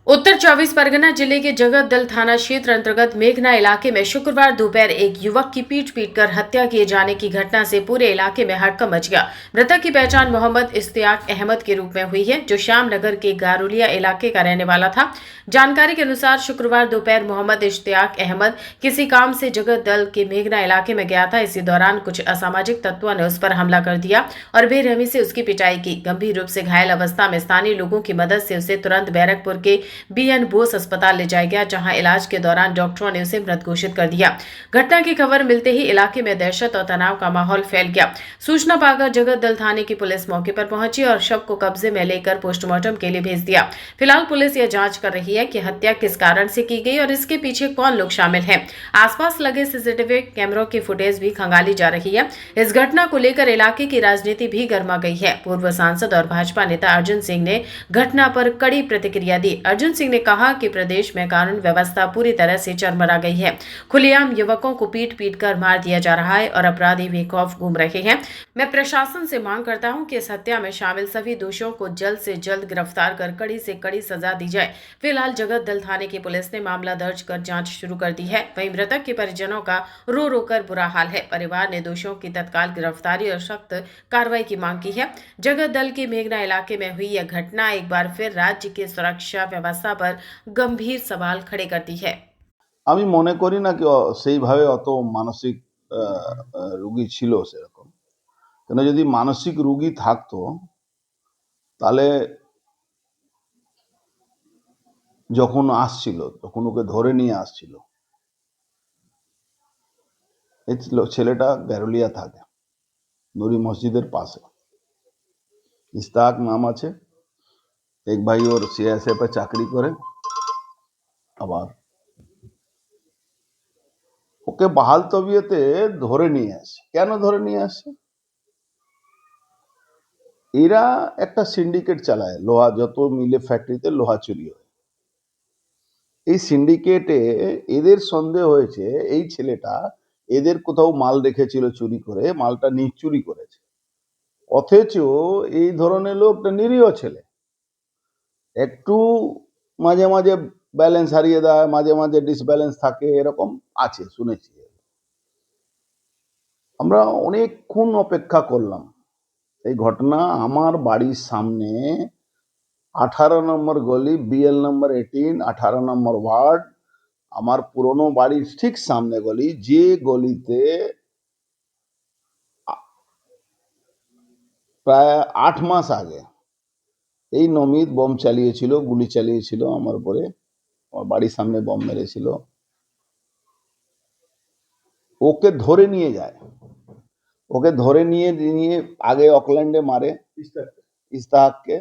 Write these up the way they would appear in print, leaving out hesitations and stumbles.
उत्तर 24 परगना जिले के जगतदल थाना क्षेत्र अंतर्गत मेघना इलाके में शुक्रवार दोपहर एक युवक की पीट पीटकर हत्या किए जाने की घटना से पूरे इलाके में हड़कंप मच गया। मृतक की पहचान मोहम्मद इश्तियाक अहमद के रूप में हुई है, जो श्यामनगर के गारुलिया इलाके का रहने वाला था। जानकारी के अनुसार शुक्रवार दोपहर मोहम्मद इश्तियाक अहमद किसी काम से जगतदल के मेघना इलाके में गया था। इसी दौरान कुछ असामाजिक तत्वों ने उस पर हमला कर दिया और बेरहमी से उसकी पिटाई की। गंभीर रूप से घायल अवस्था में स्थानीय लोगों की मदद से उसे तुरंत बैरकपुर के BN बोस अस्पताल ले जाया गया, जहां इलाज के दौरान डॉक्टरों ने उसे मृत घोषित कर दिया। घटना की खबर मिलते ही इलाके में दहशत और तनाव का माहौल फैल गया। सूचना पाकर जगतदल थाने की पुलिस मौके पर पहुंची और शव को कब्जे में लेकर पोस्टमार्टम के लिए भेज दिया। फिलहाल पुलिस यह जांच कर रही है कि हत्या किस कारण से की गई और इसके पीछे कौन लोग शामिल हैं। आसपास लगे CCTV कैमरों की फुटेज भी खंगाली जा रही है। इस घटना को लेकर इलाके की राजनीति भी गर्मा गई है। पूर्व सांसद और भाजपा नेता अर्जुन सिंह ने घटना पर कड़ी प्रतिक्रिया दी। अर्जुन सिंह ने कहा कि प्रदेश में कानून व्यवस्था पूरी तरह से चरमरा गई है। खुलेआम युवकों को पीट पीट कर मार दिया जा रहा है और अपराधी बेखौफ घूम रहे हैं। मैं प्रशासन से मांग करता हूं कि इस हत्या में शामिल सभी दोषियों को जल्द से जल्द गिरफ्तार कर कड़ी से कड़ी सजा दी जाए। फिलहाल जगतदल थाने की पुलिस ने मामला दर्ज कर जांच शुरू कर दी है। वहीं मृतक के परिजनों का रो रो कर बुरा हाल है। परिवार ने दोषियों की तत्काल गिरफ्तारी और सख्त कार्रवाई की मांग की है। जगतदल के मेघना इलाके में हुई यह घटना एक बार फिर राज्य की सुरक्षा व्यवस्था पर गंभीर सवाल खड़े करती है। আমি মনে করি না কি সেইভাবে অত মানসিক রোগী ছিল সেরকম। কেন যদি মানসিক রোগী থাকতো তাহলে যখন আসছিল তখন ওকে ধরে নিয়ে আসছিল। এই ছেলেটা গারুলিয়া থাকে, নুরি মসজিদের পাশে। ইস্তাক নাম আছে। এক ভাই ওর CISF এ চাকরি করে। আবার ওকে বাহাল তবিয়তে ধরে নিয়ে আসে। কেন ধরে নিয়ে আসে? এরা একটা সিন্ডিকেট চালায়, লোহা যত মিলে ফ্যাক্টরিতে লোহা চুরি হয়। এই সিন্ডিকেটে এদের সন্দেহ হয়েছে এই ছেলেটা এদের কোথাও মাল রেখেছিল চুরি করে, মালটা চুরি করেছে। অথচ এই ধরনের লোকটা নিরীহ ছেলে, একটু মাঝে মাঝে ব্যালেন্স হারিয়ে দেয়, মাঝে মাঝে ডিসব্যালেন্স থাকে, এরকম আছে শুনেছি। আমরা অনেকক্ষণ অপেক্ষা করলাম। এই ঘটনা আমার বাড়ির সামনে 18 নম্বর গলি, BL নম্বর 18, 18 নম্বর ওয়ার্ড, আমার পুরনো বাড়ির ঠিক সামনে গলি, যে গলিতে প্রায় 8 মাস আগে এই নমিত বম চালিয়েছিল, গুলি চালিয়েছিল আমার উপরে, আমার বাড়ির সামনে বম মেরেছিল। ওকে ধরে নিয়ে যায়, ওকে ধরে নিয়ে আগে অকল্যান্ডে মারে, ইস্তাককে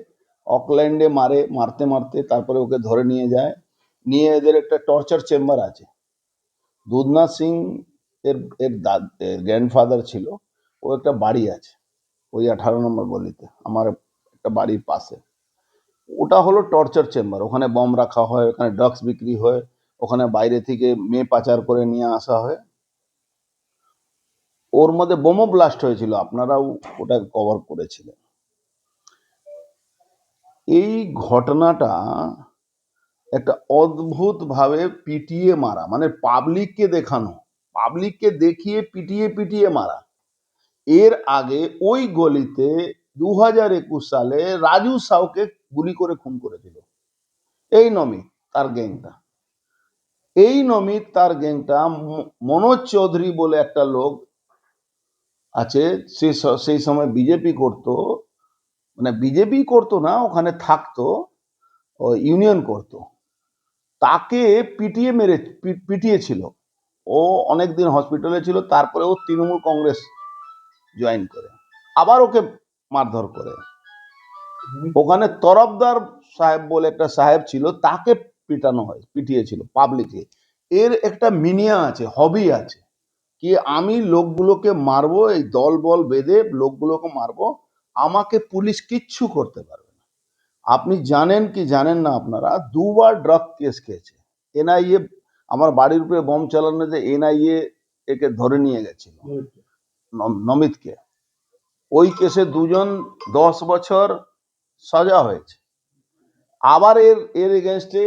অকল্যান্ডে মারে, মারতে মারতে তারপরে ওকে ধরে নিয়ে যায়। নিয়ে এদের একটা টর্চার চেম্বার আছে। দুধনাথ সিং এর এর গ্র্যান্ডফাদার ছিল, ও একটা বাড়ি আছে ওই 18 নম্বর গলিতে, আমার একটা বাড়ির পাশে। ওটা হলো টর্চার চেম্বার। ওখানে বম রাখা হয়, ওখানে ড্রাগস বিক্রি হয়, ওখানে বাইরে থেকে মেয়ে পাচার করে নিয়ে আসা হয়। ওর মধ্যে বোমও ব্লাস্ট হয়েছিল, আপনারাও ওটা কভার করেছিলেন। এই ঘটনাটা একটা অদ্ভুত ভাবে পিটিয়ে মারা, মানে পাবলিককে দেখানো, পাবলিককে দেখিয়ে পিটিয়ে পিটিয়ে মারা। এর আগে ওই গলিতে 2021 সালে রাজু সাউকে গুলি করে খুন করেছিল এই নমিত তার গ্যাংটা। এই নমিত তার গ্যাংটা মনোজ চৌধুরী বলে একটা লোক আছে, সেই সময় বিজেপি করতো, মানে বিজেপি করতো না, ওখানে থাকতো, ইউনিয়ন করতো। তাকে পিটিয়েছিল। ও অনেকদিন হসপিটালে ছিল, তারপরে ও তৃণমূল কংগ্রেস জয়েন করে, আবার ওকে মারধর করে। ওখানে তরফদার সাহেব বলে একটা সাহেব ছিল, তাকে পিটিয়েছিল পাবলিকলি। এর একটা মিনিয়া আছে, হবি আছে, কি আমি লোকগুলোকে মারবো, এই দল বল বেঁধে লোকগুলোকে মারবো, আমাকে পুলিশ কিচ্ছু করতে পারবে না। আপনি জানেন কি জানেন না, আপনারা 2বার ড্রাগ কেস খেয়েছে NIA। আমার বাড়ির উপরে বম চালানোতে NIA একে ধরে নিয়ে গেছিল, নমিতকে। ওই কেসে 2জন 10 বছর সাজা হয়েছে। আবার এর এর এগেনস্টে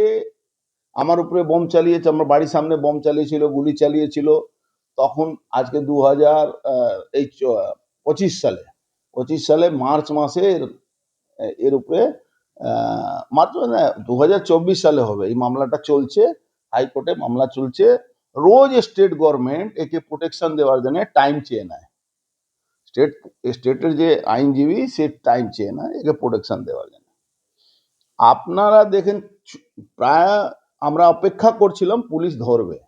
আমার উপরে বোম চালিয়েছে, আমার বাড়ির সামনে বোম চালিয়েছিল, গুলি চালিয়েছিল। তখন আজকে 2025 সালে মার্চ মাসে এর উপরে মাত্র না 2024 সালে হবে, এই মামলাটা চলছে, হাইকোর্টে মামলা চলছে। রোজ স্টেট গভর্নমেন্ট একে প্রোটেকশন দেওয়ার জন্য টাইম চেয়ে নেয়, স্টেটের যে আইনজীবী সে টাইম চেয়ে নেয় একে প্রোটেকশন দেওয়ার জন্য। আপনারা দেখেন প্রায় আমরা অপেক্ষা করছিলাম পুলিশ ধরবে,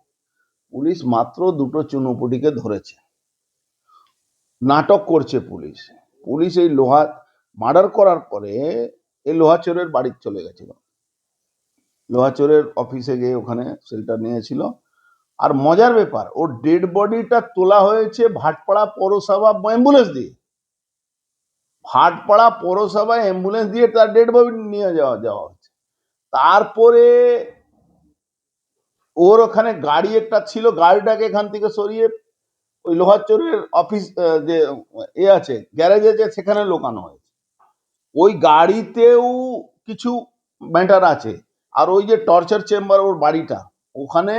পুলিশ মাত্র দুটো চুনোপুটিকে ধরেছে। নাটক করছে পুলিশ। পুলিশ এই লোহা মার্ডার করার পরে এই লোহাচোরের বাড়ি চলে গেছিল, লোহাচোরের অফিসে গিয়ে ওখানে সেলটা নিয়েছিল। আর মজার ব্যাপার, ওর ডেড বডিটা তোলা হয়েছে ভাটপাড়া পৌরসভা অ্যাম্বুলেন্স দিয়ে, ভাটপাড়া পৌরসভায় অ্যাম্বুলেন্স দিয়ে তার ডেড বডি নিয়ে যাওয়া হচ্ছে। তারপরে ওর ওখানে গাড়ি একটা ছিল, গাড়িটাকে এখান থেকে সরিয়ে ওই লোহাচোরের অফিস যে আছে গ্যারেজ আছে সেখানে লোকানো হয়েছে। ওই গাড়িতেও কিছু ম্যাটার আছে। আর ওই যে টর্চার চেম্বার ওর বাড়িটা, ওখানে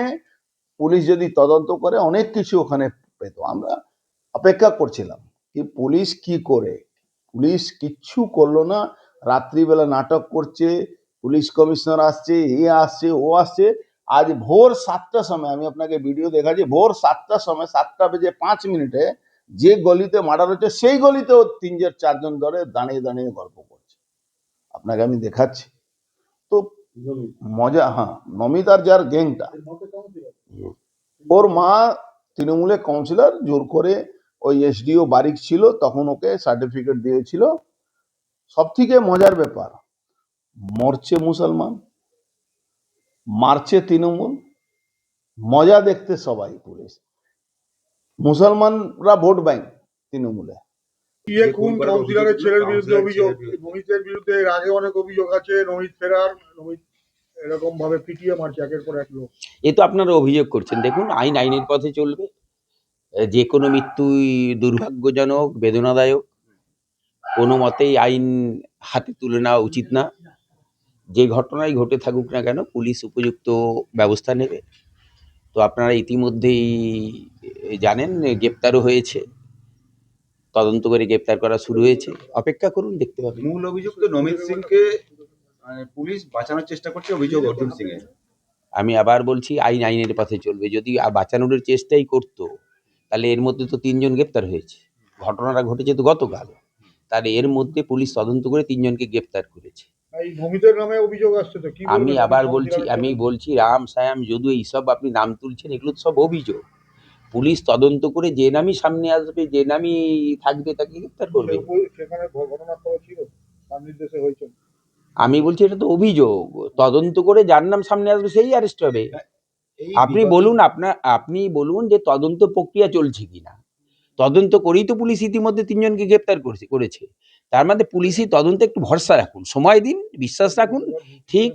পুলিশ যদি তদন্ত করে অনেক কিছু ওখানে পেত। আমরা অপেক্ষা করছিলাম কি পুলিশ কি করে, পুলিশ কিচ্ছু করলো না। রাত্রিবেলা নাটক করছে, পুলিশ কমিশনার আসছে, এ আসছে, ও আসছে। আজ ভোর 7টার সময় আমি আপনাকে ভিডিও দেখাচ্ছি, ভোর 7টার সময় 7:05 যে গলিতে মার্ডার হচ্ছে সেই গলিতেও 3-4 জন ধরে দাঁড়িয়ে দাঁড়িয়ে গল্প করছে, আপনাকে আমি দেখাচ্ছি। তো মজা, হ্যাঁ, নমিতার যার গ্যাংটা, ওর মা তৃণমূলের কাউন্সিলর, জোর করে ওই এসডিও বারিক ছিল তখন, ওকে সার্টিফিকেট দিয়েছিল। সব থেকে মজার ব্যাপার, মরছে মুসলমান, মারছে তৃণমূল, মজা দেখতে সবাই পুলিশ। মুসলমানরা ভোট ব্যাংক তৃণমূলে। খুন কাউন্সিলরের ছেলের বিরুদ্ধে অভিযোগ, নমিতের বিরুদ্ধে এর আগে অনেক অভিযোগ আছে, নমিত ফেরার, নমিত এরকম ভাবে পিটিয়ে মারছে একের পর এক লোক। এ তো আপনারা অভিযোগ করছেন, দেখুন আইন আইনের পথে চলবে। যে কোনো মৃত্যুই দুর্ভাগ্যজনক, বেদনাদায়ক, কোনো মতেই আইন হাতে তুলে নেওয়া উচিত না। যে ঘটনাই ঘটে থাকুক না কেন পুলিশ উপযুক্ত ব্যবস্থা নেবে। তো আপনারা ইতিমধ্যেই জানেন গ্রেপ্তারও হয়েছে, তদন্ত করে গ্রেপ্তার করা শুরু হয়েছে, অপেক্ষা করুন, দেখতে পাবেন। মূল অভিযুক্ত নমিত সিংকে পুলিশ বাঁচানোর চেষ্টা করছে, অভিযোগ অর্জুন সিং এর। আমি আবার বলছি আইন আইনের পথে চলবে। যদি বাঁচানোর চেষ্টাই করতো তাহলে এর মধ্যে তো 3জন গ্রেপ্তার হয়েছে, ঘটনাটা ঘটেছে তো গতকাল, তাহলে এর মধ্যে পুলিশ তদন্ত করে 3জনকে গ্রেপ্তার করেছে। এই নমিতের নামে অভিযোগ আসছে তো কি আমি আবার বলছি রাম সায়াম যদু এইসব আপনি নাম তুলছেন, এগুলো তো সব অভিযোগ। পুলিশ তদন্ত করে যে নামই সামনে আসবে, যে নামই থাকবে তাকে গ্রেপ্তার করবে। সেখানে ঘটনাস্থল ছিল, তার নির্দেশে হয়েছে। আমি বলছি এটা তো অভিযোগ, তদন্ত করে যার নাম সামনে আসবে সেই অ্যারেস্ট হবে। আপনি বলুন যে তদন্ত প্রক্রিয়া চলছে কিনা। তদন্ত করেই তো পুলিশ ইতিমধ্যে 3জনকে গ্রেপ্তার করেছে। তার মধ্যে পুলিশই তদন্তে একটু ভরসা রাখুন, সময় দিন, বিশ্বাস রাখুন, ঠিক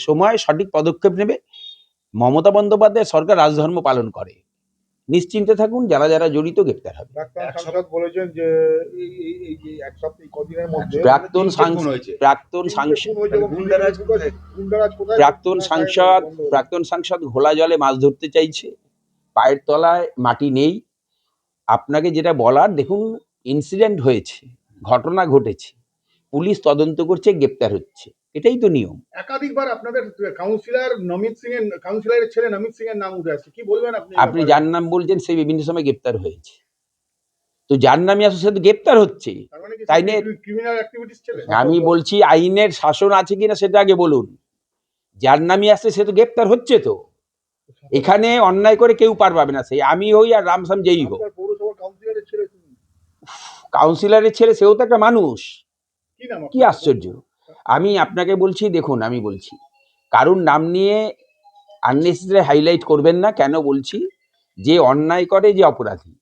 সময় সঠিক পদক্ষেপ নেবে। মমতা বন্দ্যোপাধ্যায় সরকার রাজধর্ম পালন করে, নিশ্চিন্তে থাকুন, যারা যারা জড়িত গ্রেপ্তার হবে। ডাক্তার সাংসদ বলেছেন যে এই যে এক সপ্তাহ কদিনের মধ্যে প্রাক্তন সাংসদ ঘোলা জলে মাছ ধরতে চাইছে, পায়ের তলায় মাটি নেই। আপনাকে যেটা বলার, দেখুন ইনসিডেন্ট হয়েছে, ঘটনা ঘটেছে, পুলিশ তদন্ত করছে, গ্রেপ্তার হচ্ছে, এটাই তো নিয়ম। একাধিকবার আপনাদের কাউন্সিলরের ছেলে নমিত সিং এর নাম উঠে আসছে, কি বলবেন আপনি যার নাম বলছেন সেই বিভিন্ন সময় গ্রেপ্তার হয়েছে, তো যার নামে আসলে সে তো গ্রেপ্তার হচ্ছে, তাই না? ক্রিমিনাল অ্যাক্টিভিটিস ছেলে। আমি বলছি আইনের শাসন আছে কিনা সেটা আগে বলুন। যার নামে আসছে সে তো গ্রেপ্তার হচ্ছে, তো এখানে অন্যায় করে কেউ পার পাবে না, সেই আমি হই আর রামসাম যেই হোক। পৌরসভা কাউন্সিলরের ছেলে, কাউন্সিলরের ছেলে, সেও তো একটা মানুষ, কি নাম? কি আশ্চর্য। আমি আপনাকে বলছি, দেখুন আমি বলছি কারুর নাম নিয়ে আননেসেসারি হাইলাইট করবেন না। কেন বলছি, যে অন্যায় করে, যে অপরাধী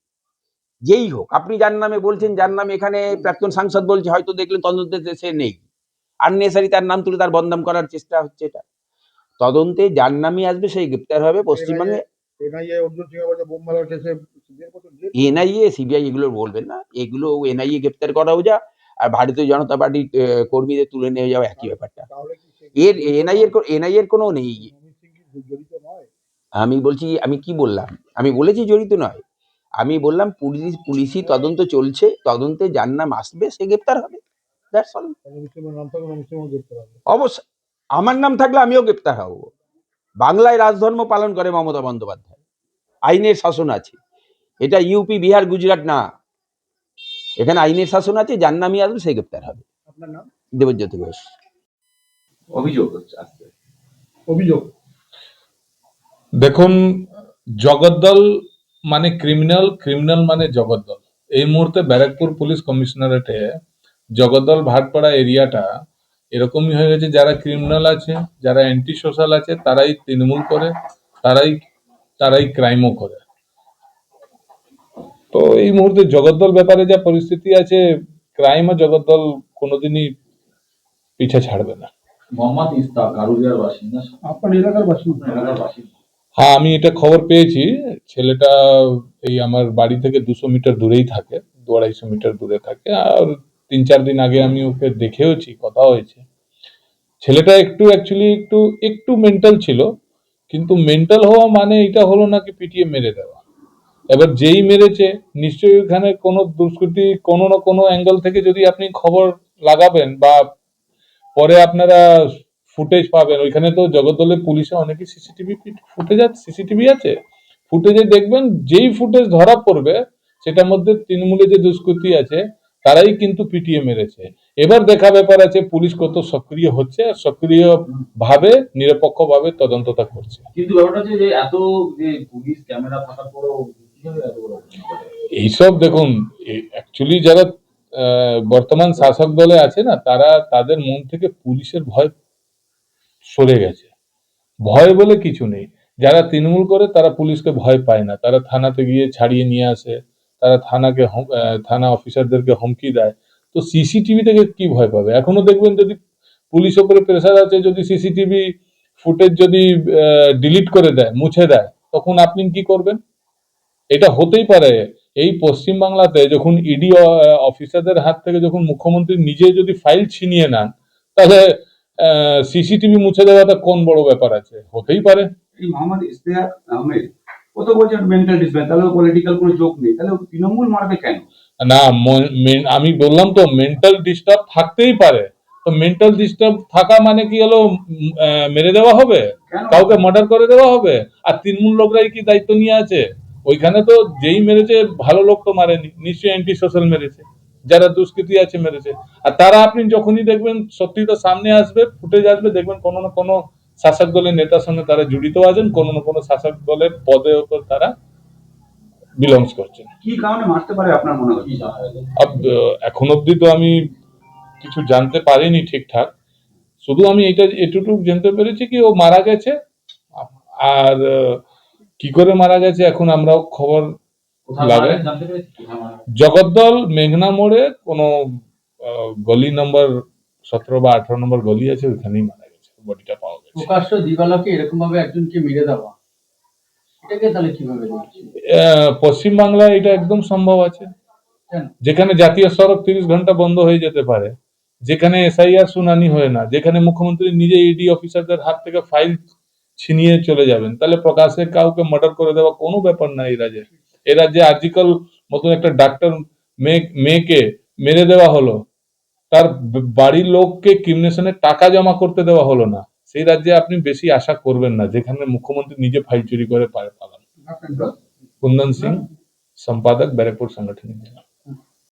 যেই হোক, আপনি যার নামে বলছেন, যার নামে এখানে প্রাক্তন সাংসদ বলছে, হয়তো দেখলেন তদন্তে সে নেই, আননেসেসারি তার নাম তুলে তার বদনাম করার চেষ্টা হচ্ছে। এটা তদন্তে যার নামই আসবে সেই গ্রেপ্তার হবে। পশ্চিমবঙ্গে এনআইএ সিবিআই এগুলো বলবেন না, এগুলো এনআইএ গ্রেপ্তার করাও যা আর ভারতীয় জনতা পার্টির কর্মীদের তুলে নিয়ে যাওয়া একই ব্যাপারটা। এর এনআইএর কোনো নেই। জড়িত নয়। আমি বলছি, আমি কি বললাম? আমি বলেছি জড়িত নয়। আমি বললাম পুলিশি তদন্ত চলছে, তদন্তে যার নাম আসবে সে গ্রেপ্তার হবে। That's all. মুসলিমের নাম থাকলে মুসলিমও গ্রেপ্তার হবে। অবশ্যই আমার নাম থাকলে আমিও গ্রেপ্তার হব। বাংলায় রাজধর্ম পালন করে মমতা বন্দ্যোপাধ্যায়, আইনের শাসন আছে। এটা ইউপি, বিহার, গুজরাট না, এখানে আইনের শাসন আছে। যার নামই আসবে সে গ্রেপ্তার হবে। আপনার নাম? দেবজ্যোতি ঘোষ। অভিযোগ হচ্ছে আজকে। অভিযোগ দেখুন, জগদ্দল মানে ক্রিমিনাল, ক্রিমিনাল মানে জগদ্দল। এই মুহূর্তে ব্যারাকপুর পুলিশ কমিশনারেটে জগদ্দল ভাটপাড়া এরিয়াটা এরকমই হয়ে গেছে, যারা ক্রিমিনাল আছে, যারা অ্যান্টি সোশ্যাল আছে, তারাই তৃণমূল করে, তারাই ক্রাইমও করে। তো এই মুহূর্তে জগদ্দল ব্যাপারে যা পরিস্থিতি আছে, ক্রাইম আর জগদ্দল কোনোদিনই পিছে ছাড়বে না। মোহাম্মদ ইস্তাক গারুলিয়ার বাসিন্দা। আপনার এলাকার বাসিন্দা? এলাকার বাসিন্দা। হ্যাঁ, আমি এটা খবর পেয়েছি। ছেলেটা এই আমার বাড়ি থেকে 200 মিটার দূরেই থাকে, 200-250 মিটার দূরে থাকে। আর 3-4 দিন আগে আমি ওকে দেখেওছি, কথা হয়েছে। ছেলেটা একটু মেন্টাল ছিল, কিন্তু মেন্টাল হওয়া মানে এটা হলো না কি পিটিয়ে মেরে দেওয়া। এবার যেই মেরেছে নিশ্চয়ই ওখানে কোনো দুষ্কৃতি কোনো না কোনো অ্যাঙ্গেল থেকে যদি আপনি খবর লাগাবেন বা পরে আপনারা ফুটেজ পাবেন। ওইখানে তো জগদ্দলের পুলিশে অনেকে সিসিটিভি আছে, ফুটেজে দেখবেন যেই ফুটেজ ধরা পড়বে সেটার মধ্যে তৃণমূলে যে দুষ্কৃতী আছে তারাই কিন্তু পিটিয়ে মেরেছে। এবার দেখা ব্যাপার আছে পুলিশ কত সক্রিয় হচ্ছে আর সক্রিয় ভাবে নিরপেক্ষ ভাবে তদন্তটা করছে। কিন্তু ব্যাপারটা হচ্ছে যে এত যে পুলিশ ক্যামেরা থাকার পরেও কিভাবে এত বড় অভিযোগ করে? এইসব দেখুন, অ্যাকচুয়ালি যারা বর্তমান শাসক দলে আছে না, তাদের মন থেকে পুলিশের ভয় সরে গেছে। ভয় বলে কিছু নেই। যারা তৃণমূল করে তারা পুলিশকে ভয় পায় না, তারা থানাতে গিয়ে ছাড়িয়ে নিয়ে আসে, তারা থানা অফিসারদেরকে হুমকি দেয়। তো সিসিটিভি থেকে কি ভয় পাবে? এখনো দেখবেন যদি পুলিশ ওপরে প্রেসার আছে, যদি সিসিটিভি ফুটেজ যদি ডিলিট করে দেয়, মুছে দেয়, তখন আপনি কি করবেন? এটা হতেই পারে। এই পশ্চিমবাংলাতে যখন ইডি অফিসারদের হাত থেকে যখন মুখ্যমন্ত্রী নিজে যদি ফাইল ছিনিয়ে নেন, তাহলে সিসিটিভি মুছে দেওয়াটা কোন বড় ব্যাপার আছে? হতেই পারে। এই মোহাম্মদ ইস্তেহাক আহমেদ ও তো বলছেন মেন্টাল ডিসঅর্ডার, তাহলে পলিটিক্যাল কোনো যোগ নেই, তাহলে ও তৃণমূল মারবে কেন? না, আমি বললাম তো মেন্টাল ডিস্টার্ব থাকতেই পারে। তো মেন্টাল ডিস্টার্ব থাকা মানে কি হলো মেরে দেওয়া হবে, কেন? কাউকে মার্ডার করে দেওয়া হবে? আর তৃণমূল লোকরাই কি দায়িত্ব নিয়ে আছে? ওইখানে তো যেই মেরেছে ভালো লোক তো মারেনি, নিশ্চয়ই অ্যান্টি সোশ্যাল মেরেছে, যারা দুষ্কৃতী আছে মেরেছে। আর তারা আপনি যখনই দেখবেন সত্যিটা সামনে আসবে, ফুটেজ আসবে, দেখবেন কোনো না কোনো শাসক দলের নেতার সঙ্গে তারা জড়িত আছেন, কোনো না কোনো শাসক দলের পদে ওপর তারা বিলংস করছেন। কি কারণে মারতে পারে আপনার মনে হয়? এখন অব্দি তো আমি কিছু জানতে পারিনি ঠিকঠাক। শুধু আমি এটুকু জানতে পেরেছি কি ও মারা গেছে। আর কি করে মারা গেছে এখন আমরাও খবর কোথাও লাগে। জানতে পেরেছি কোথাও মারা গেছে? জগদ্দল মেঘনা মোড়ে কোনো গলি নম্বর 17 বা 18 নম্বর গলি আছে, ওইখানেই মারা গেছে, বডিটা পাওয়া গেছে। প্রকাশ্য দিবালোকে এরকম ভাবে একজনকে মেরে দেওয়া, এটাকে তাহলে কিভাবে দেখছি? পশ্চিমবাংলায় এটা একদম সম্ভব আছে, কেন? যেখানে জাতীয় সড়ক 30 ঘন্টা বন্ধ হয়ে যেতে পারে, যেখানে এসআইআর শুনানি হয় না, যেখানে মুখ্যমন্ত্রী নিজে ইডি অফিসারদের হাত থেকে ফাইল ছিনিয়ে চলে যাবেন, তাহলে প্রকাশ্যে কাউকে মার্ডার করে দেওয়া কোনো ব্যাপার না। এই রাজ্যে আর্জিকল মতন একটা ডাক্তার মেয়েকে মেরে দেওয়া হলো, তার বাড়ির লোককে ক্রিমিনেশনে টাকা জমা করতে দেওয়া হলো না। সেই রাজ্যে আপনি বেশি আশা করবেন না, যেখানে মুখ্যমন্ত্রী নিজে ফাইল চুরি করে পালান। কুন্দন সিং, সম্পাদক, ব্যারাকপুর সাংগঠনিক জেলা।